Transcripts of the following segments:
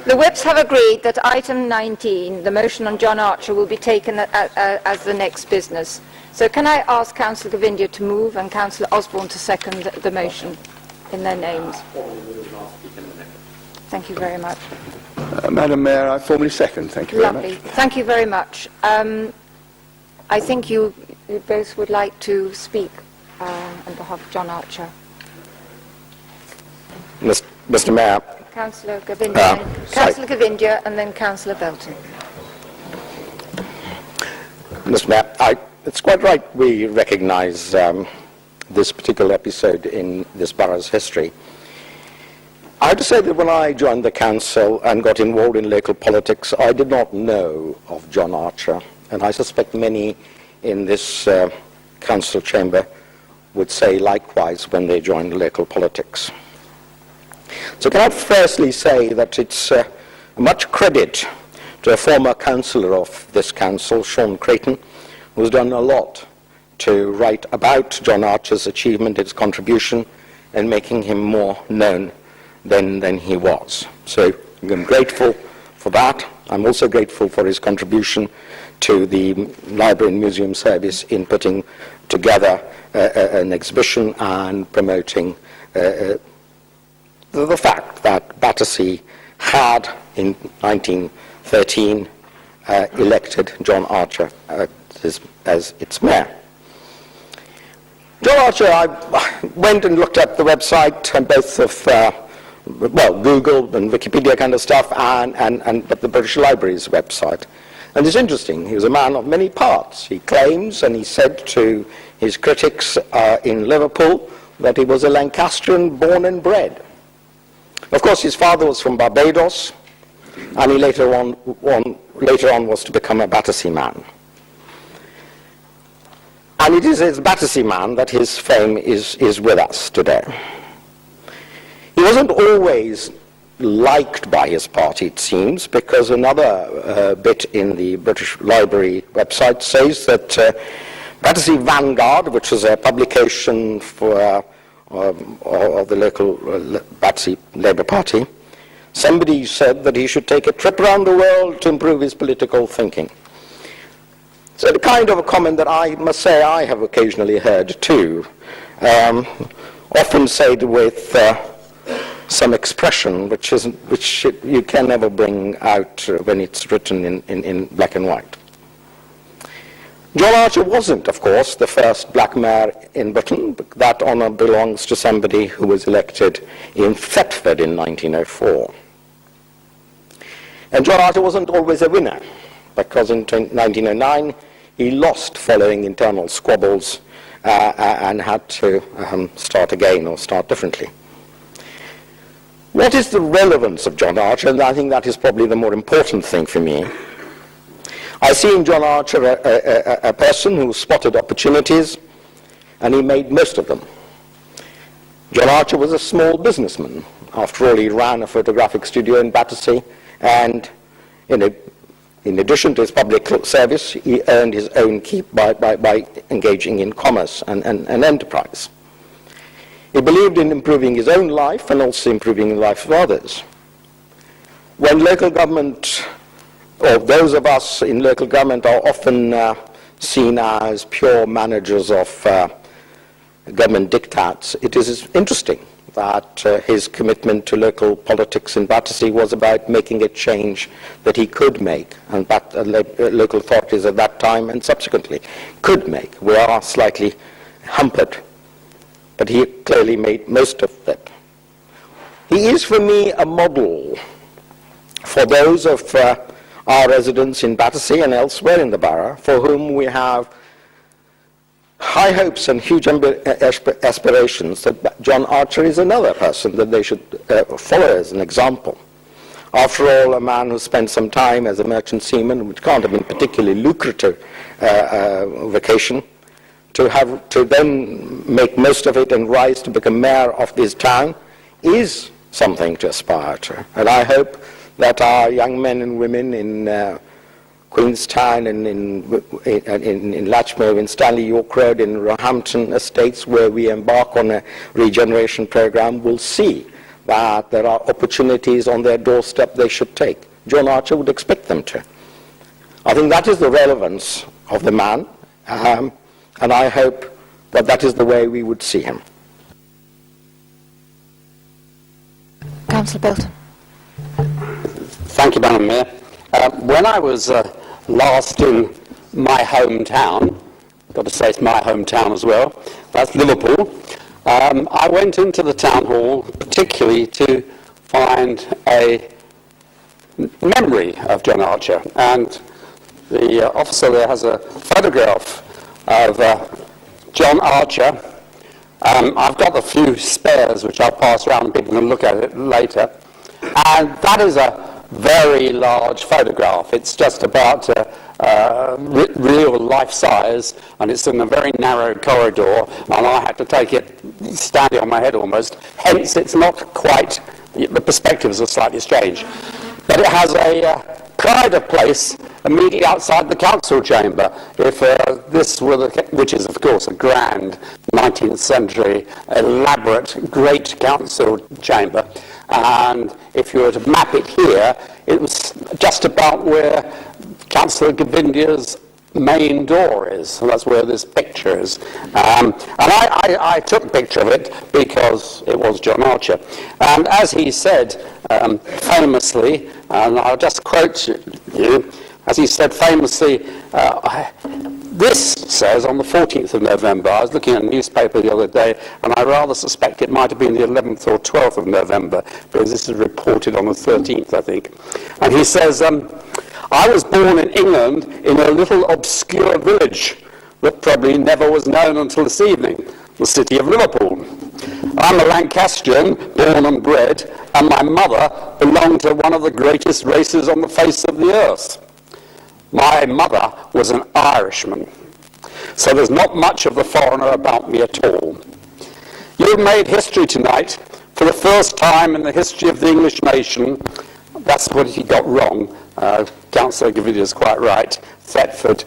The whips have agreed that item 19, the motion on John Archer, will be taken as the next business. So can I ask Councillor Govindia to move and Councillor Osborne to second the motion in their names? Thank you very much. Madam Mayor, I formally second. Thank you very much. Lovely. Thank you very much. I think you both would like to speak on behalf of John Archer. Mr. Mayor. Councillor Govindia, Councillor Govindia and then Councillor Belton. Mr. Mayor, it's quite right we recognise this particular episode in this borough's history. I have to say that when I joined the council and got involved in local politics, I did not know of John Archer, and I suspect many in this council chamber would say likewise when they joined local politics. So can I firstly say that it's much credit to a former councillor of this council, Sean Creighton, who's done a lot to write about John Archer's achievement, his contribution, and making him more known than he was. So I'm grateful for that. I'm also grateful for his contribution to the Library and Museum Service in putting together an exhibition and promoting the fact that Battersea had, in 1913, elected John Archer as its mayor. John Archer, I went and looked at the website, and both of Google and Wikipedia kind of stuff, and the British Library's website. And it's interesting, he was a man of many parts. He claims, and he said to his critics in Liverpool, that he was a Lancastrian born and bred. Of course, his father was from Barbados, and he later on was to become a Battersea man. And it is as Battersea man that his fame is with us today. He wasn't always liked by his party, it seems, because another bit in the British Library website says that Battersea Vanguard, which was a publication for of the local Battersea Labour Party, somebody said that he should take a trip around the world to improve his political thinking. So the kind of a comment that I must say I have occasionally heard too, often said with some expression which you can never bring out when it's written in black and white. John Archer wasn't, of course, the first black mayor in Britain. That honour belongs to somebody who was elected in Thetford in 1904. And John Archer wasn't always a winner, because in 1909 he lost following internal squabbles and had to start again or start differently. What is the relevance of John Archer? And I think that is probably the more important thing for me. I see in John Archer a person who spotted opportunities, and he made most of them. John Archer was a small businessman. After all, he ran a photographic studio in Battersea, and in addition to his public service, he earned his own keep by engaging in commerce and enterprise. He believed in improving his own life and also improving the life of others. When local government, or those of us in local government, are often seen as pure managers of government diktats, it is interesting that his commitment to local politics in Battersea was about making a change that he could make, and that local authorities at that time and subsequently could make. We are slightly hampered, but he clearly made most of it. He is, for me, a model for those of our residents in Battersea and elsewhere in the borough, for whom we have high hopes and huge aspirations, that John Archer is another person that they should follow as an example. After all, a man who spent some time as a merchant seaman, which can't have been particularly lucrative vocation, to then make most of it and rise to become mayor of this town is something to aspire to. And I hope that our young men and women in Queenstown and in Latchmere, in Stanley York Road, in Roehampton Estates, where we embark on a regeneration program, will see that there are opportunities on their doorstep they should take. John Archer would expect them to. I think that is the relevance of the man, and I hope that that is the way we would see him. Councillor Bilton. Thank you, Madam Mayor. When I was last in my hometown, got to say it's my hometown as well, that's Liverpool, I went into the town hall particularly to find a memory of John Archer, and the officer there has a photograph of John Archer. I've got a few spares which I'll pass around and people can look at it later, and that is a very large photograph. It's just about real life size, and it's in a very narrow corridor, and I had to take it standing on my head almost, hence it's not quite, the perspectives are slightly strange. But it has a pride of place immediately outside the council chamber. If this were which is of course a grand 19th century elaborate great council chamber, and if you were to map it here, it was just about where Councillor Govindia's main door is, and that's where this picture is. And I took a picture of it because it was John Archer. And as he said famously, and I'll just quote you, as he said famously, this says on the 14th of November, I was looking at a newspaper the other day, and I rather suspect it might have been the 11th or 12th of November, because this is reported on the 13th, I think. And he says, I was born in England in a little obscure village that probably never was known until this evening, the city of Liverpool. I'm a Lancastrian, born and bred, and my mother belonged to one of the greatest races on the face of the earth. My mother was an Irishman, so there's not much of the foreigner about me at all. You've made history tonight for the first time in the history of the English nation. That's what he got wrong. Councillor Govindia is quite right. Thetford,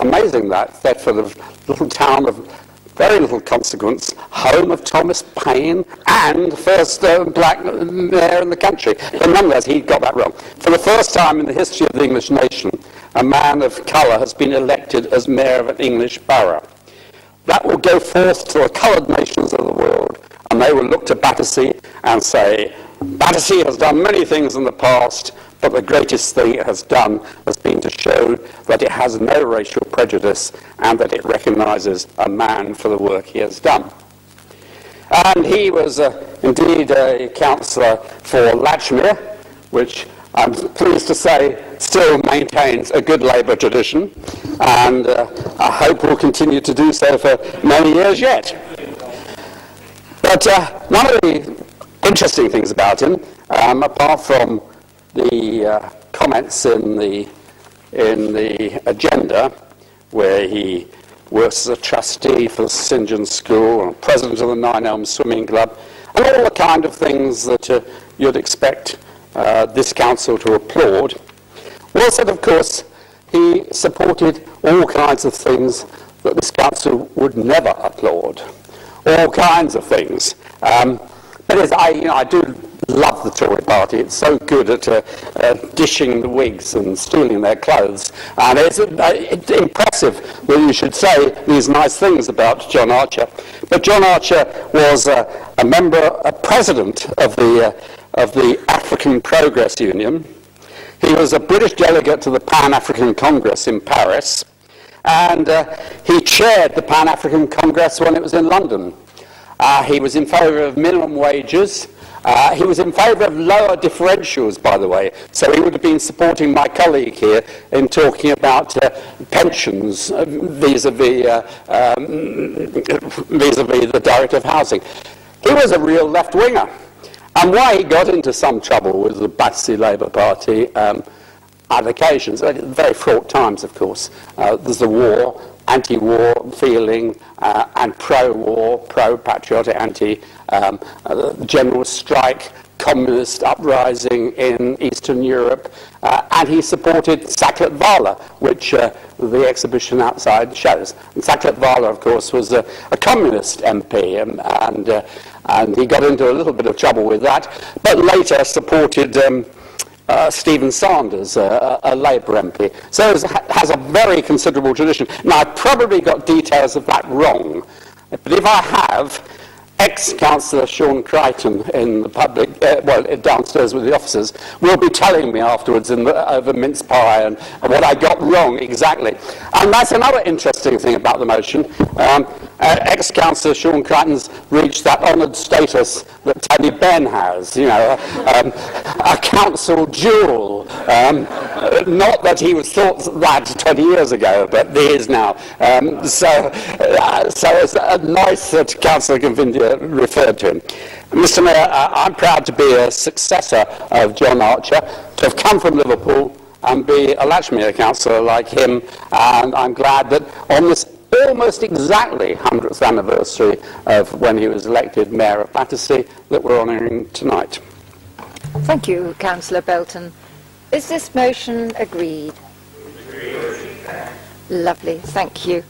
amazing that. Thetford, a little town of very little consequence, home of Thomas Paine and first black mayor in the country. But nonetheless, he got that wrong. For the first time in the history of the English nation, a man of colour has been elected as mayor of an English borough. That will go forth to the coloured nations of the world, and they will look to Battersea and say, Battersea has done many things in the past, but the greatest thing it has done has been to show that it has no racial prejudice and that it recognises a man for the work he has done. And he was indeed a councillor for Latchmere, which I'm pleased to say still maintains a good Labour tradition, and I hope will continue to do so for many years yet. But one of the interesting things about him, apart from the comments in the agenda, where he works as a trustee for the St John's School and president of the Nine Elms Swimming Club, and all the kind of things that you'd expect this council to applaud, was that, of course, he supported all kinds of things that this council would never applaud. All kinds of things. But I do love the Tory party. It's so good at dishing the Whigs and stealing their clothes. And it's impressive that you should say these nice things about John Archer. But John Archer was a president of the African Progress Union. He was a British delegate to the Pan-African Congress in Paris. And he chaired the Pan-African Congress when it was in London. He was in favour of minimum wages. He was in favour of lower differentials, by the way. So he would have been supporting my colleague here in talking about pensions vis-a-vis the Director of Housing. He was a real left-winger. And why he got into some trouble with the Battersea Labour Party on occasions, very fraught times, of course. There's the war, anti-war feeling, and pro-war, pro-patriotic, general strike, communist uprising in Eastern Europe, and he supported Saklet Vala, which the exhibition outside shows. And Saklet Vala, of course, was a communist MP, and he got into a little bit of trouble with that, but later supported Stephen Sanders, a Labour MP. So it has a very considerable tradition. Now, I've probably got details of that wrong, but if I have, ex-Councillor Sean Crichton in the public, downstairs with the officers, will be telling me afterwards over mince pie and what I got wrong exactly. And that's another interesting thing about the motion. Ex-Councillor Sean Crichton's reached that honoured status that Tony Benn has, a council jewel. Not that he was thought that 20 years ago, but he is now. So it's nice that Councillor Govindia referred to him. Mr. Mayor, I'm proud to be a successor of John Archer, to have come from Liverpool and be a Latchmere councillor like him, and I'm glad that on this almost exactly 100th anniversary of when he was elected Mayor of Battersea that we're honouring tonight. Thank you, Councillor Belton. Is this motion agreed? Agreed. Lovely, thank you.